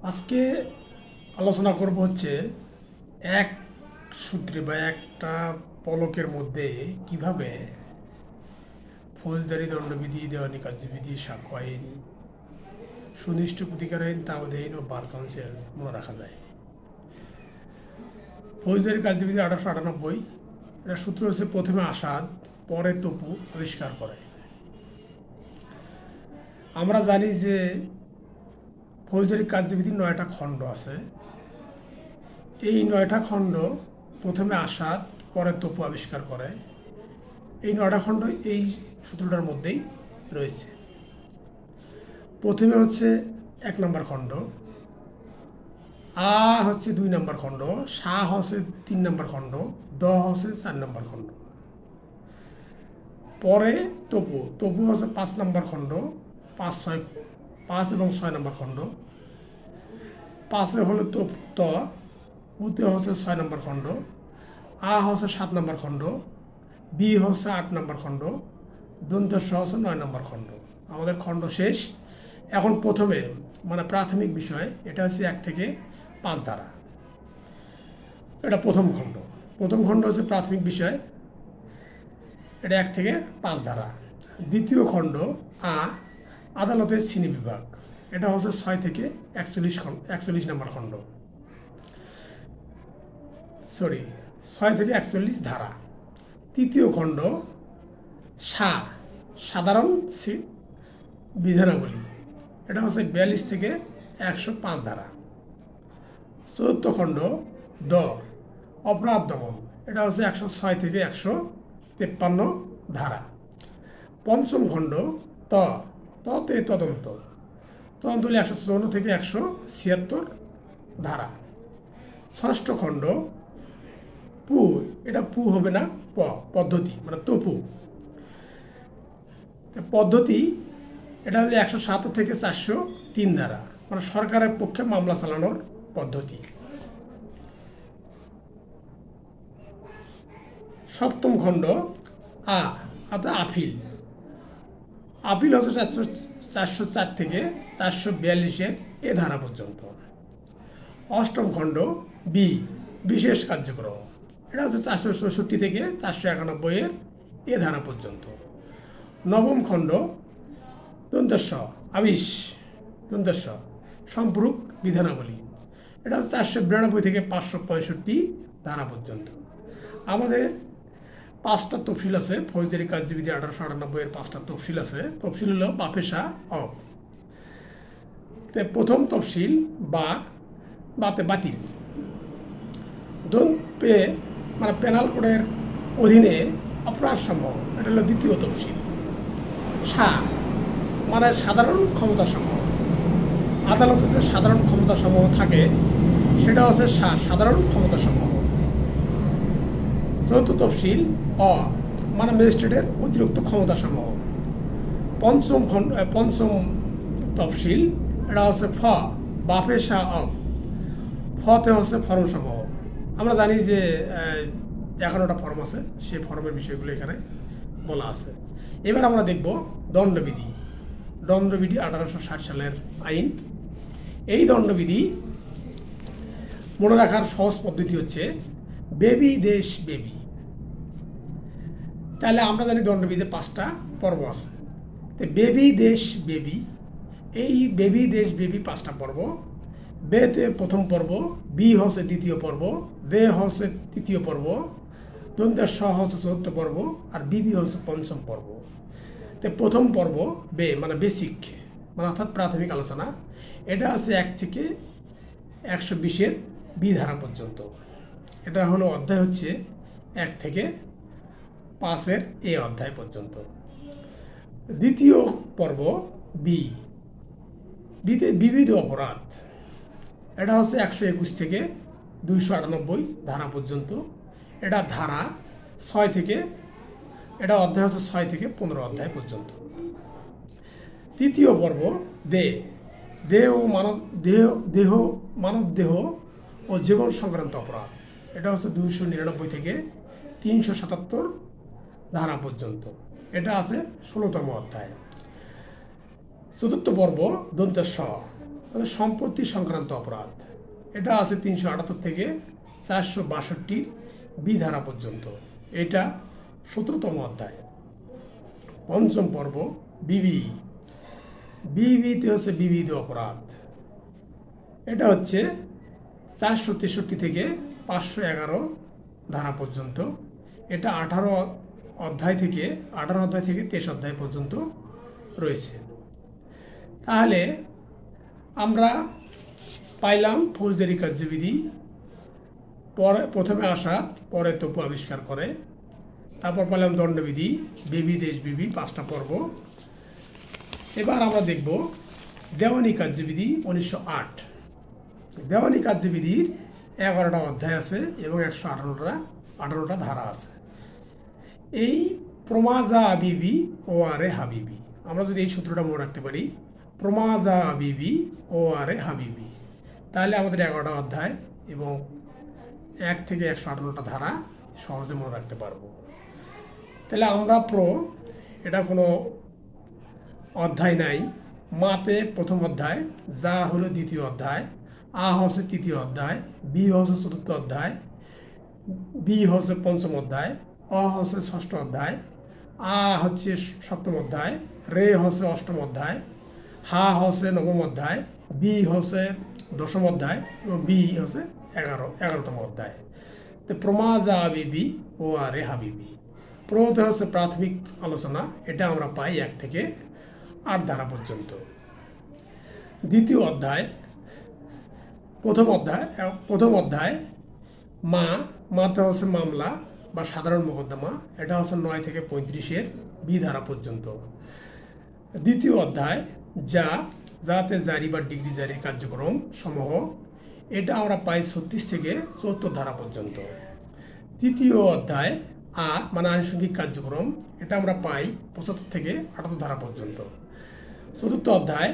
আজকে আলোচনা করব হচ্ছে এক সূত্রে বা একটা পলকের মধ্যে কিভাবে ফৌজদারি দণ্ডবিধি, দেওয়ানি কার্যবিধি, সাক্ষ্য আইন, সুনিষ্ঠ প্রতিকার আইন, তাওয়াদ আইন ও বার কাউন্সিল মনে রাখা যায়। ফৌজদারি কার্যবিধি 1898। এটা সূত্র হচ্ছে প্রথমে আসাদ, পরে তপু আবিষ্কার করে। আমরা জানি যে ফৌজদারি কার্যবিধির 9টা খণ্ড আছে। এই 9টা খণ্ড প্রথমে আসাদ, পরে তপু আবিষ্কার করে। এই 9টা খণ্ড এই সূত্রটার মধ্যেই রয়েছে। প্রথমে হচ্ছে 1 নম্বর খণ্ড, আ হচ্ছে 2 নম্বর খণ্ড, সা হচ্ছে 3 নম্বর খণ্ড, দ হচ্ছে 4 নম্বর খণ্ড। পরে তপু, তপু হচ্ছে 5 নম্বর খণ্ড, 5 এবং 6 নম্বর খণ্ড। 5 হলো ত, উতে হচ্ছে 6 নম্বর খণ্ড, আ হচ্ছে 7 নম্বর খণ্ড, বি হচ্ছে 8 নম্বর খণ্ড, দন্ত স হচ্ছে 9 নম্বর খণ্ড। আমাদের খণ্ড শেষ। এখন প্রথমে মানে প্রাথমিক বিষয়, এটা হচ্ছে 1 থেকে 5 ধারা। এটা প্রথম খণ্ড। প্রথম খণ্ড হচ্ছে প্রাথমিক বিষয়, এটা 1 থেকে 5 ধারা। দ্বিতীয় খণ্ড আ, আদালতের শ্রেণী বিভাগ, এটা হচ্ছে 6 থেকে 41 নম্বর খণ্ড, 6 থেকে 41 ধারা। তৃতীয় খণ্ড সা, সাধারণ বিধানাবলী, এটা হচ্ছে 42 থেকে 105 ধারা। চতুর্থ খণ্ড দ, অপরাধ দমন, এটা হচ্ছে 106 থেকে 153 ধারা। পঞ্চম খণ্ড ত, ততে তদন্ত, তদন্ত হলে 154 থেকে 176 ধারা। ষষ্ঠ খণ্ড পু, এটা পু হবে না, পদ্ধতি মানে তপু পদ্ধতি, এটা হলে 107 থেকে 403 ধারা, মানে সরকারের পক্ষে মামলা চালানোর পদ্ধতি। সপ্তম খণ্ড আ, অর্থাৎ আপিল, আপিল হচ্ছে 404 থেকে 442 এ ধারা পর্যন্ত। অষ্টম খণ্ড বি, বিশেষ কার্যক্রম, এটা হচ্ছে 464 থেকে 491 এ ধারা পর্যন্ত। নবম খণ্ড দন্তস্ব, আবিষ, দন্তস্ব, সম্পূরক বিধানাবলী, এটা হচ্ছে 492 থেকে 565 ধারা পর্যন্ত। আমাদের 5টা তফসিল আছে। ফৌজদারি কার্যবিধি 1898 এর 5টা তফসিল আছে। তফসিল হলো বাপেশা অফ। প্রথম তফসিল বাতে বাতিল, মানে পেনাল কোডের অধীনে অপরাধ সমূহ, এটা হলো দ্বিতীয় তফসিল। সা, মানে সাধারণ ক্ষমতা সমূহ, আদালতে যে সাধারণ ক্ষমতা সমূহ থাকে সেটা হচ্ছে সাধারণ ক্ষমতা সমূহ। চতুর্থ তফসিল অ, মানে ম্যাজিস্ট্রেটের অতিরিক্ত ক্ষমতা সমূহ। পঞ্চম তফসিল, এটা হচ্ছে ফ, বাপেশা অফ, ফতে হচ্ছে ফর্ম সমূহ। আমরা জানি যে 11টা ফর্ম আছে, সেই ফর্মের বিষয়গুলো এখানে বলা আছে। এবার আমরা দেখব দণ্ডবিধি। দণ্ডবিধি 1860 সালের আইন। এই দণ্ডবিধি মনে রাখার সহজ পদ্ধতি হচ্ছে বেবি দেশ বেবি। তাহলে আমরা জানি দণ্ডবিধিতে 5টা পর্ব আছে। বেবি দেশ বেবি, এই বেবি দেশ বেবি 5টা পর্ব। বেতে প্রথম পর্ব, বি হচ্ছে দ্বিতীয় পর্ব, দে হচ্ছে তৃতীয় পর্ব, দন্তের স হচ্ছে চতুর্থ পর্ব, আর বিবি হচ্ছে পঞ্চম পর্ব। প্রথম পর্ব বে, মানে বেসিক, মানে অর্থাৎ প্রাথমিক আলোচনা, এটা আছে 1 থেকে 120 বি ধারা পর্যন্ত। এটা হলো অধ্যায় হচ্ছে 1 থেকে 5 এ অধ্যায় পর্যন্ত। দ্বিতীয় পর্ব বি, বিতে বিবিধ অপরাধ, এটা হচ্ছে 121 থেকে 298 ধারা পর্যন্ত। এটা ধারা 6 থেকে, এটা অধ্যায় হচ্ছে 6 থেকে 15 অধ্যায় পর্যন্ত। তৃতীয় পর্ব দে, দেহ মানব দেহ ও জীবন সংক্রান্ত অপরাধ, এটা হচ্ছে 299 থেকে 377 ধারা পর্যন্ত। এটা আছে 16তম অধ্যায়। চতুর্থ পর্ব দন্তের স, সম্পত্তি সংক্রান্ত অপরাধ, এটা আছে 378 থেকে 462 বি ধারা পর্যন্ত। এটা 17তম অধ্যায়। পঞ্চম পর্ব বিবি। বিবিতে হচ্ছে বিবিধ অপরাধ, এটা হচ্ছে 463 থেকে 511 ধারা পর্যন্ত। এটা 18 অধ্যায় থেকে 23 অধ্যায় পর্যন্ত রয়েছে। তাহলে আমরা পাইলাম ফৌজদারি কার্যবিধি, পরে প্রথমে আসা পরে তপু আবিষ্কার করে, তারপর পাইলাম দণ্ডবিধি, বিবি দেশ বিবি 5টা পর্ব। এবার আমরা দেখব দেওয়ানি কার্যবিধি 1908। দেওয়ানি কার্যবিধির 11টা অধ্যায় আছে এবং 118টা ধারা আছে। এই প্রমাজা বিবি ও আরে হাবিবি, আমরা যদি এই সূত্রটা মনে রাখতে পারি, প্রমাজা বিবি ও আরে হাবিবি, তাহলে আমাদের 11টা অধ্যায় এবং 1 থেকে 118টা ধারা সহজে মনে রাখতে পারবো। তাহলে আমরা এটা কোনো অধ্যায় নাই। মাতে প্রথম অধ্যায়, যা হলো দ্বিতীয় অধ্যায়, আ হচ্ছে তৃতীয় অধ্যায়, বি হচ্ছে চতুর্থ অধ্যায়, বি হচ্ছে পঞ্চম অধ্যায়, অ হচ্ছে ষষ্ঠ অধ্যায়, আ হচ্ছে সপ্তম অধ্যায়, রে হচ্ছে অষ্টম অধ্যায়, হা হচ্ছে নবম অধ্যায়, বি হচ্ছে দশম অধ্যায় এবং বি হচ্ছে 11তম অধ্যায়। তো প্রমাজা বিবি ও আরে হাবিবি, প্রথমত হচ্ছে প্রাথমিক আলোচনা, এটা আমরা পাই 1 থেকে 8 ধারা পর্যন্ত। দ্বিতীয় অধ্যায়, প্রথম অধ্যায় মাতে হচ্ছে মামলা বা সাধারণ মোকদ্দমা, এটা হচ্ছে 9 থেকে 35 বি ধারা পর্যন্ত। দ্বিতীয় অধ্যায় যাতে জারি বা ডিগ্রি জারির কার্যক্রম সমূহ, এটা আমরা পাই 36 থেকে 74 ধারা পর্যন্ত। তৃতীয় অধ্যায় মানে আনুষঙ্গিক কার্যক্রম, এটা আমরা পাই 75 থেকে 78 ধারা পর্যন্ত। চতুর্থ অধ্যায়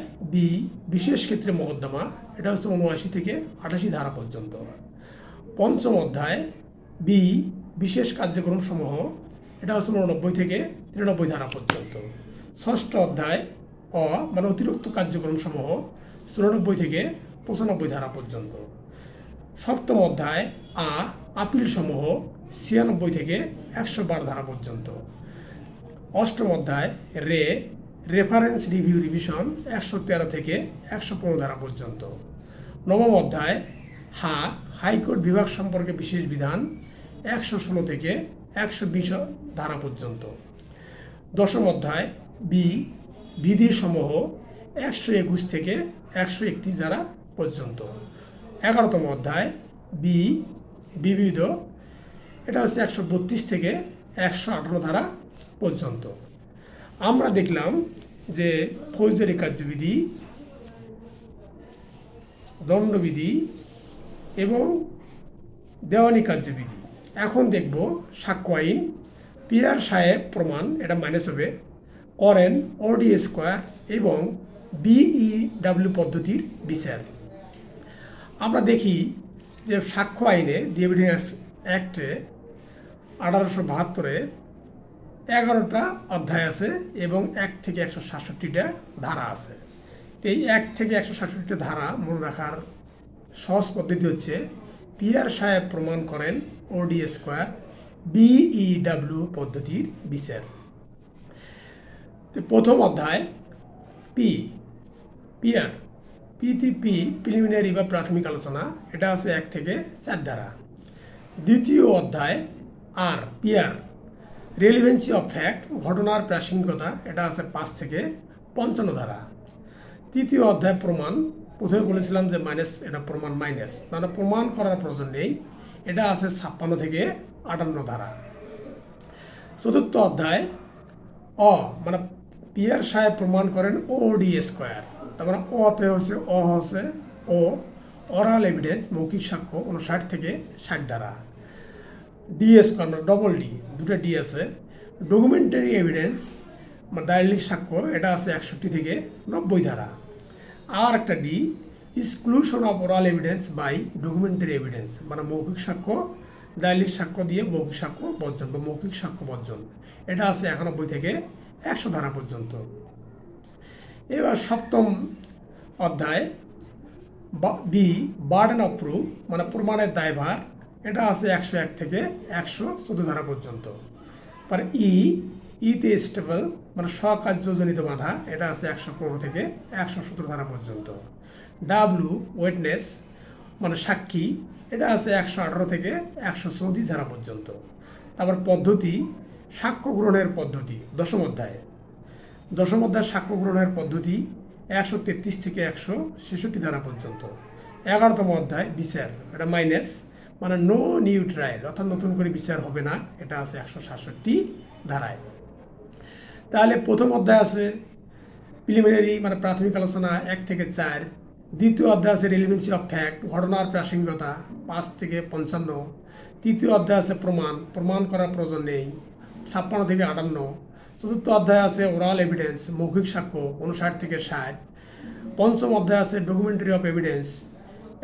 বিশেষ ক্ষেত্রে মোকদ্দমা, এটা হচ্ছে 79 থেকে 88 ধারা পর্যন্ত। পঞ্চম অধ্যায় বিশেষ কার্যক্রম সমূহ, এটা হচ্ছে 89 থেকে 93 ধারা পর্যন্ত। ষষ্ঠ অধ্যায় মানে অতিরিক্ত কার্যক্রম সমূহ, 94 থেকে 95 ধারা পর্যন্ত। সপ্তম অধ্যায় আপিল সমূহ, 96 থেকে 112 ধারা পর্যন্ত। অষ্টম অধ্যায় রেফারেন্স রিভিউ রিভিশন, 113 থেকে 115 ধারা পর্যন্ত। নবম অধ্যায় হাইকোর্ট বিভাগ সম্পর্কে বিশেষ বিধান, 116 থেকে 120 ধারা পর্যন্ত। দশম অধ্যায় বিধি সমূহ, 121 থেকে 131 ধারা পর্যন্ত। 11তম অধ্যায় বিবিধ, এটা হচ্ছে 132 থেকে 158 ধারা পর্যন্ত। আমরা দেখলাম যে ফৌজদারি কার্যবিধি, দণ্ডবিধি এবং দেওয়ানি কার্যবিধি। এখন দেখব সাক্ষ্য আইন। পিয়ার সাহেব প্রমাণ, এটা মাইনাস হবে, করেন ওডি স্কোয়ার এবং বিইডব্লিউ পদ্ধতির বিচার। আমরা দেখি যে সাক্ষ্য আইনে, দি এভিডেন্স অ্যাক্টে 1872-এ 11টা অধ্যায় আছে এবং 1 থেকে 167টা ধারা আছে। এই 1 থেকে 167টা ধারা মনে রাখার সহজ পদ্ধতি হচ্ছে পিয়ার সাহেব প্রমাণ করেন ওডি স্কোয়ার বিইডব্লিউ পদ্ধতির বিচার। প্রথম অধ্যায় প্রিলিমিনারি বা প্রাথমিক আলোচনা, এটা আছে 1 থেকে 4 ধারা। দ্বিতীয় অধ্যায় পিয়ার রেলিভেন্সি অফ ফ্যাক্ট, ঘটনার প্রাসঙ্গিকতা, এটা আছে 5 থেকে 55 ধারা। তৃতীয় অধ্যায় প্রমাণ, প্রথমে বলেছিলাম যে মাইনাস, এটা প্রমাণ মাইনাস, মানে প্রমাণ করার প্রয়োজন নেই, এটা আছে 56 থেকে 58 ধারা। চতুর্থ অধ্যায় মানে পিয়ার সাহেব প্রমাণ করেন ওডি স্কোয়ার, তার মানে হচ্ছে অরাল এভিডেন্স, মৌখিক সাক্ষ্য, 59 থেকে 60 ধারা। ডি স্কোয়ার ডবল ডি, দুটো ডি আছে, ডকুমেন্টারি এভিডেন্স বা দালিলিক সাক্ষ্য, এটা আছে 61 থেকে 90 ধারা। আর একটা D exclusion of oral evidence by documentary evidence, মানে মৌখিক সাক্ষ্য দালিলিক সাক্ষ্য দিয়ে মৌখিক সাক্ষ্য বর্জন বা মৌখিক সাক্ষ্য বর্জন, এটা আছে 91 থেকে 100 ধারা পর্যন্ত। এবার সপ্তম অধ্যায় বি বার্ডেন অফ প্রুফ মানে প্রমাণের দায়ভার, এটা আছে 101 থেকে 114 ধারা পর্যন্ত। পরে ইতে স্টেবল মানে স্বকার্যজনিত বাধা, এটা আছে 115 থেকে 117 ধারা পর্যন্ত। ডাব্লু ওয়েটনেস মানে সাক্ষী, এটা আছে 118 থেকে 134 ধারা পর্যন্ত। তারপর পদ্ধতি সাক্ষ্য গ্রহণের পদ্ধতি দশম অধ্যায় সাক্ষ্য গ্রহণের পদ্ধতি 133 থেকে 166 ধারা পর্যন্ত। 11তম অধ্যায় বিচার, এটা মাইনাস মানে নো নিউ ট্রায়াল অর্থাৎ নতুন করে বিচার হবে না, এটা আছে 167 ধারায়। তাহলে প্রথম অধ্যায় আছে প্রিলিমিনারি মানে প্রাথমিক আলোচনা 1 থেকে 4। দ্বিতীয় অধ্যায় আছে রেলিভেন্সি অফ ফ্যাক্ট ঘটনার প্রাসঙ্গিকতা 5 থেকে 55। তৃতীয় অধ্যায় আছে প্রমাণ করার প্রয়োজন নেই 56 থেকে 58। চতুর্থ অধ্যায় আছে ওরাল এভিডেন্স মৌখিক সাক্ষ্য 59 থেকে 60। পঞ্চম অধ্যায় আছে ডকুমেন্টারি অফ এভিডেন্স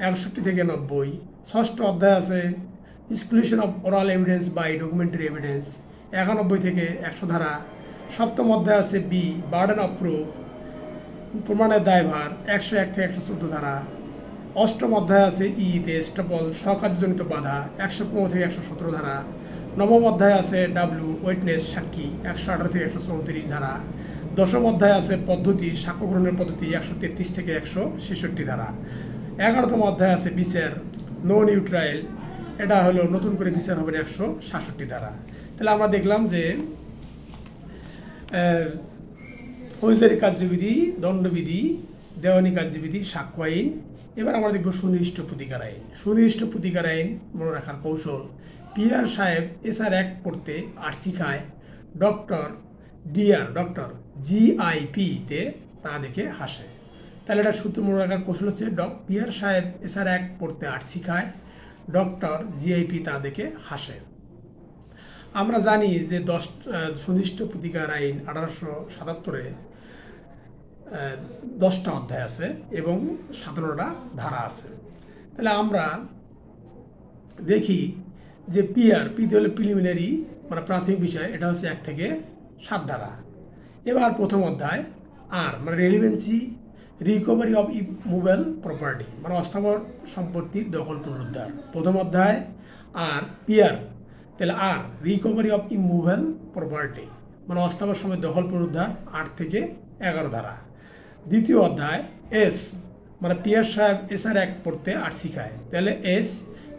61 থেকে 90। ষষ্ঠ অধ্যায় আছে exclusion of oral evidence by documentary evidence 91 থেকে 100 ধারা। সপ্তম অধ্যায় আছে বি বার্ডেন অফ প্রুফ প্রমাণের দায়ভার 101 থেকে 114 ধারা। অষ্টম অধ্যায় আছে ইতে স্টেবল স্বকার্যজনিত বাধা 115 থেকে 117 ধারা। নবম অধ্যায় আছে ডাব্লু ওয়েটনেস সাক্ষী 118 থেকে 134 ধারা। দশম অধ্যায় আছে পদ্ধতি সাক্ষ্য গ্রহণের পদ্ধতি 133 থেকে 166 ধারা। 11তম অধ্যায় আছে বিচার নো নিউ ট্রায়াল, এটা হলো নতুন করে বিচার হবে 167 ধারা। তাহলে আমরা দেখলাম যে ফৌজদারি কার্যবিধি, দণ্ডবিধি, দেওয়ানি কার্যবিধি, সাক্ষ্য আইন। এবার আমরা দেখব সুনির্দিষ্ট প্রতিকার আইন। সুনির্দিষ্ট প্রতিকার আইন মনে রাখার কৌশল, পিআর সাহেব এসআর অ্যাক্ট পড়তে আর শিখায়, ডক্টর জিআইপিতে তা দেখে হাসে। তাহলে এটা সূত্র মনে রাখার কৌশল হচ্ছে পিআর সাহেব এসআর অ্যাক্ট পড়তে আর শিখায়, ডক্টর জিআইপি তা দেখে হাসে। আমরা জানি যে সুনির্দিষ্ট প্রতিকার আইন 1877-এ 10টা অধ্যায় আছে এবং 17টা ধারা আছে। তাহলে আমরা দেখি যে পিতে হলো প্রিলিমিনারি মানে প্রাথমিক বিষয়, এটা হচ্ছে 1 থেকে 7 ধারা। এবার প্রথম অধ্যায় আর মানে relevancy recovery of immovable property মানে অস্থাবর সম্পত্তির দখল পুনরুদ্ধার। প্রথম অধ্যায় আর পিআর, তাহলে আর রিকভারি অফ ইমুভেবল প্রপার্টি মানে অস্থাবর সময় দখল পুনরুদ্ধার 8 থেকে 11 ধারা। দ্বিতীয় অধ্যায় এস মানে পিআর সাহেব এসআর অ্যাক্ট পড়তে আর শিখায়, তাহলে এস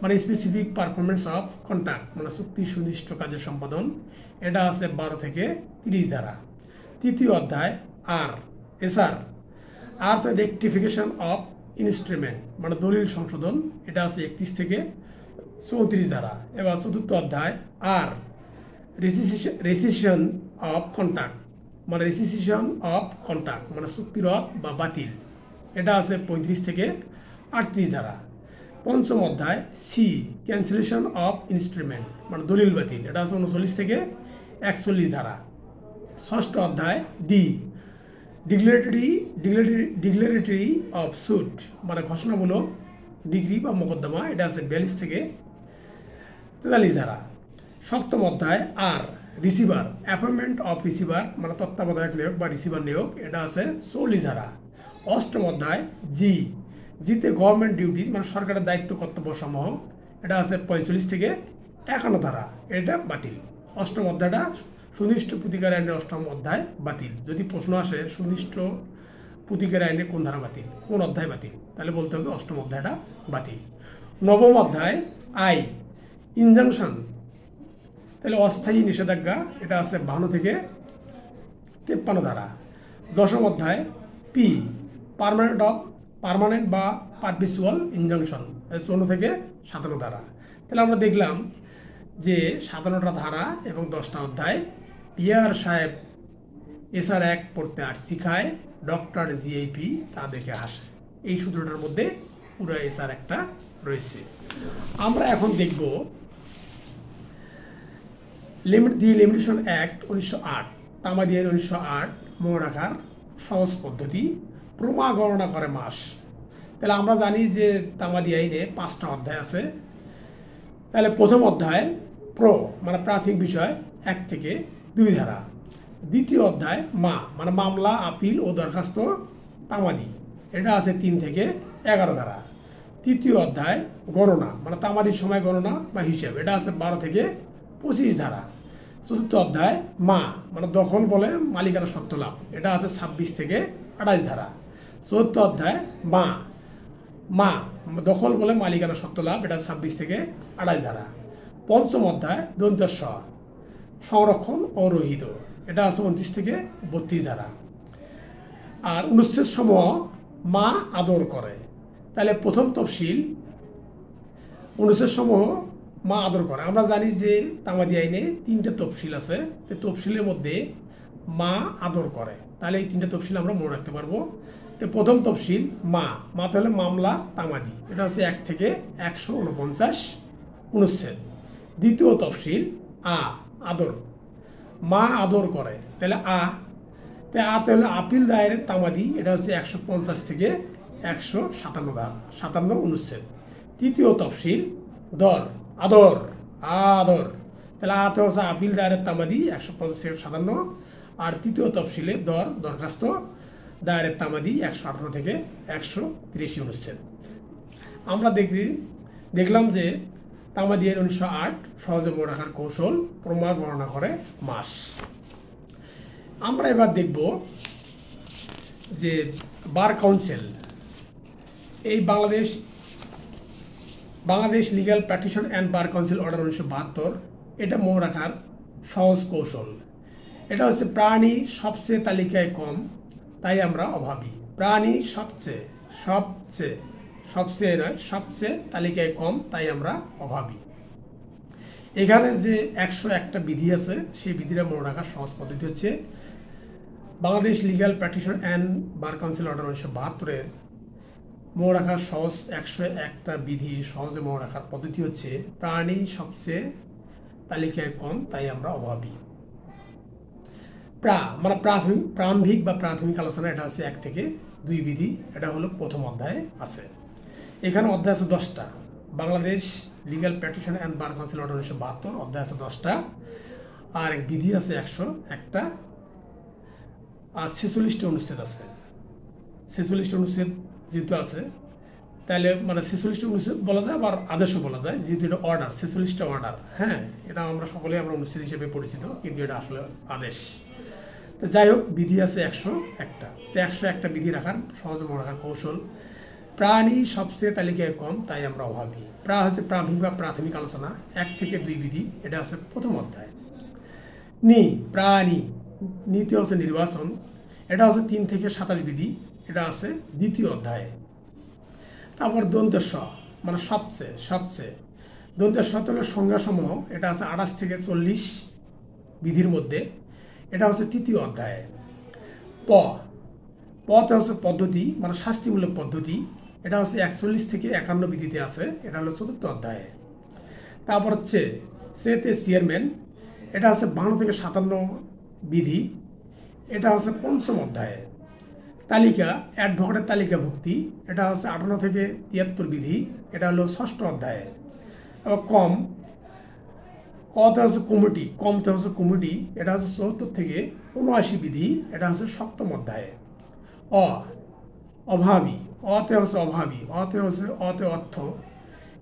মানে স্পেসিফিক পারফরমেন্স অফ কন্ট্যাক্ট মানে চুক্তি সুনির্দিষ্ট কাজের সম্পাদন, এটা আছে 12 থেকে 30 ধারা। তৃতীয় অধ্যায় আর এসআর আর তো রেকটিফিকেশন অফ ইনস্ট্রুমেন্ট মানে দলিল সংশোধন, এটা আছে 31 থেকে 34 ধারা। এবার চতুর্থ অধ্যায় আর রেসিশন অফ কন্ট্যাক্ট মানে রেসিশন অফ কন্ট্যাক্ট মানে চুক্তি রদ বা বাতিল, এটা আছে 35 থেকে 38 ধারা। পঞ্চম অধ্যায় সি ক্যান্সেলেশন অফ ইনস্ট্রুমেন্ট মানে দলিল বাতিল, এটা আছে 39 থেকে 41 ধারা। ষষ্ঠ অধ্যায় ডি ডিক্লারেটরি অফ সুট মানে ঘোষণামূলক ডিগ্রি বা মোকদ্দমা, এটা আছে 42 থেকে 43 ধারা। সপ্তম অধ্যায় আর রিসিভার অ্যাপয়েন্টমেন্ট অফ রিসিভার মানে তত্ত্বাবধায়ক নিয়োগ বা রিসিভার নিয়োগ, এটা আছে 40 ধারা। অষ্টম অধ্যায় জিতে গভর্নমেন্ট ডিউটিজ মানে সরকারের দায়িত্ব কর্তব্য সমূহ, এটা আছে 45 থেকে 51 ধারা, এটা বাতিল। অষ্টম অধ্যায়টা সুনির্দিষ্ট প্রতিকার আইনের অষ্টম অধ্যায় বাতিল। যদি প্রশ্ন আসে সুনির্দিষ্ট প্রতিকার আইনের কোন ধারা বাতিল, কোন অধ্যায় বাতিল, তাহলে বলতে হবে অষ্টম অধ্যায়টা বাতিল। নবম অধ্যায় আই ইনজাংশন, তাহলে অস্থায়ী নিষেধাজ্ঞা, এটা আছে 52 থেকে 53 ধারা। দশম অধ্যায় পি পার্মানেন্ট বা পারপিচুয়াল ইনজাংশন 54 থেকে 57 ধারা। তাহলে আমরা দেখলাম যে 57টা ধারা এবং 10টা অধ্যায়। পিআর সাহেব এসআর অ্যাক্ট পড়তে আর শিখায়, ডক্টর জিআইপি তা দেখে হাসে, এই সূত্রটার মধ্যে পুরো এসআর একটা রয়েছে। আমরা এখন দেখব লিমিটেশন অ্যাক্ট 1908 তামাদি আইন 1908 মনে রাখার সহজ পদ্ধতি, প্রমা গণনা করে মাস। তাহলে আমরা জানি যে তামাদি আইনে 5টা অধ্যায় আছে। তাহলে প্রথম অধ্যায় মানে প্রাথমিক বিষয় 1 থেকে 2 ধারা। দ্বিতীয় অধ্যায় মানে মামলা আপিল ও দরখাস্ত তামাদি এটা আছে 3 থেকে 11 ধারা। তৃতীয় অধ্যায় গণনা মানে তামাদির সময় গণনা বা হিসাব, এটা আছে 12 থেকে 25 ধারা। চতুর্থ অধ্যায় মা মানে দখল বলে মালিকানা সত্ত্ব লাভ, এটা আছে 26 থেকে 28 ধারা। চতুর্থ অধ্যায় মা মা দখল বলে মালিকানা সত্ত্ব লাভ, এটা 26 থেকে 28 ধারা। পঞ্চম অধ্যায় দন্তস্ব সংরক্ষণ ও রহিত, এটা আছে 29 থেকে 32 ধারা। আর অনুচ্ছেদ সমূহ মা আদর করে। তাহলে প্রথম তফসিল অনুচ্ছেদ সমূহ মা আদর করে। আমরা জানি যে তামাদি আইনে 3টে তফসিল আছে, এই তফসিলের মধ্যে মা আদর করে, তাহলে এই 3টে তফসিল আমরা মনে রাখতে পারবো। তো প্রথম তফসিল মা তাহলে মামলা তামাদি, এটা হচ্ছে 1 থেকে 149 অনুচ্ছেদ। দ্বিতীয় তফসিল আদর, মা আদর করে, তাহলে তাহলে আপিল দায়ের তামাদি, এটা হচ্ছে 150 থেকে 157 অনুচ্ছেদ। তৃতীয় তফসিল আদর, তাহলে হচ্ছে আপিল দায়ের তামাদি 150 থেকে 57। আর তৃতীয় তফসিলে দরখাস্ত দায়ের তামাদি 118 থেকে 183 অনুচ্ছেদ। আমরা দেখলাম যে তামাদি আইন 1908 সহজে মনে রাখার কৌশল, প্রমাণ গণনা করে মাস। আমরা এবার দেখব যে বার কাউন্সিল, এই Bangladesh legal practitioner and bar council order 1972, এটা মনে রাখার সহজ কৌশল। এটা হচ্ছে প্রাণী সবচেয়ে তালিকায় কম তাই আমরা অভাবী। প্রাণী সবচেয়ে তালিকায় কম তাই আমরা অভাবী। এখানে যে 101টা বিধি আছে, সেই বিধিটা মনে রাখার সহজ পদ্ধতি হচ্ছে Bangladesh legal practitioner and bar council order 1972-এর মনে রাখার সহজ 101টা বিধি সহজে মনে রাখার পদ্ধতি হচ্ছে প্রাণী সবচেয়ে তালিকায় কম তাই আমরা অভাবী। প্রারম্ভিক বা প্রাথমিক আলোচনা, এটা হচ্ছে 1 থেকে 2 বিধি, এটা হলো প্রথম অধ্যায়ে আছে। এখানে অধ্যায় আছে 10টা। Bangladesh legal practitioner and bar council order 1972 অধ্যায় আছে 10টা, আর বিধি আছে 101টা, আর 46টা অনুচ্ছেদ আছে। 46টা অনুচ্ছেদ যেহেতু আছে, তাহলে 46টা অনুচ্ছেদ বলা যায়, আবার আদেশও বলা যায়, যেহেতু এটা অর্ডার, 46টা অর্ডার। হ্যাঁ, এটা আমরা সকলেই অনুচ্ছেদ হিসেবে পরিচিত, কিন্তু এটা আসলে আদেশ। তো যাই হোক, বিধি আছে 101টা। তো 101টা বিধি রাখার সহজে মনে রাখার কৌশল, প্রাণী সবচেয়ে তালিকায় কম তাই আমরা অভাবী। হচ্ছে প্রারম্ভিক বা প্রাথমিক আলোচনা, 1 থেকে 2 বিধি, এটা আছে প্রথম অধ্যায়। নীতি হচ্ছে নির্বাচন, এটা হচ্ছে 3 থেকে 27 বিধি, এটা আছে দ্বিতীয় অধ্যায়ে। তারপর দন্তেস্ব সবচেয়ে দন্তেস্ব হলো সংজ্ঞাসমূহ, এটা আছে 28 থেকে 40 বিধির মধ্যে, এটা হচ্ছে তৃতীয় অধ্যায়ে। পথে হচ্ছে পদ্ধতি শাস্তিমূলক পদ্ধতি, এটা হচ্ছে 41 থেকে 51 বিধিতে আছে, এটা হলো চতুর্থ অধ্যায়ে। তারপর হচ্ছে চেয়ারম্যান, এটা হচ্ছে 52 থেকে 57 বিধি, এটা হচ্ছে পঞ্চম অধ্যায়ে। তালিকা অ্যাডভোকেটের তালিকাভুক্তি, এটা হচ্ছে 58 থেকে 73 বিধি, এটা হলো ষষ্ঠ অধ্যায়ে। আবার কতে হচ্ছে কমিটি, এটা হচ্ছে 74 থেকে 79 বিধি, এটা হচ্ছে সপ্তম অধ্যায়ে। অভাবী, অতে হচ্ছে অর্থ,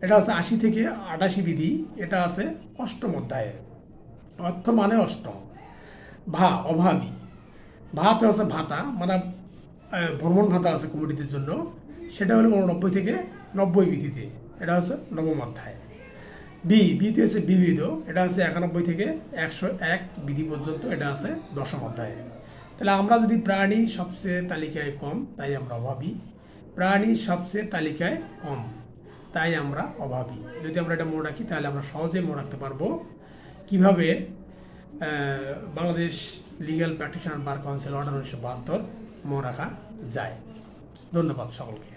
এটা হচ্ছে 80 থেকে 88 বিধি, এটা আছে অষ্টম অধ্যায়ে। অর্থ মানে অষ্টম। অভাবী, ভাতে হচ্ছে ভাতা ভ্রমণ ভাতা আছে কমিটিদের জন্য, সেটা হলো 89 থেকে 90 বিধিতে, এটা হচ্ছে নবম অধ্যায়। বিতে হচ্ছে বিবিধ, এটা হচ্ছে 91 থেকে 101 বিধি পর্যন্ত, এটা আছে দশম অধ্যায়ে। তাহলে আমরা যদি প্রাণী সবচেয়ে তালিকায় কম তাই আমরা অভাবী, প্রাণী সবচেয়ে তালিকায় কম তাই আমরা অভাবী, যদি আমরা এটা মনে রাখি তাহলে আমরা সহজে মনে রাখতে পারবো কিভাবে বাংলাদেশ লিগ্যাল প্র্যাকটিশনার বার কাউন্সিল অর্ডার 1972 মনে রাখা যায়। ধন্যবাদ সকলকে।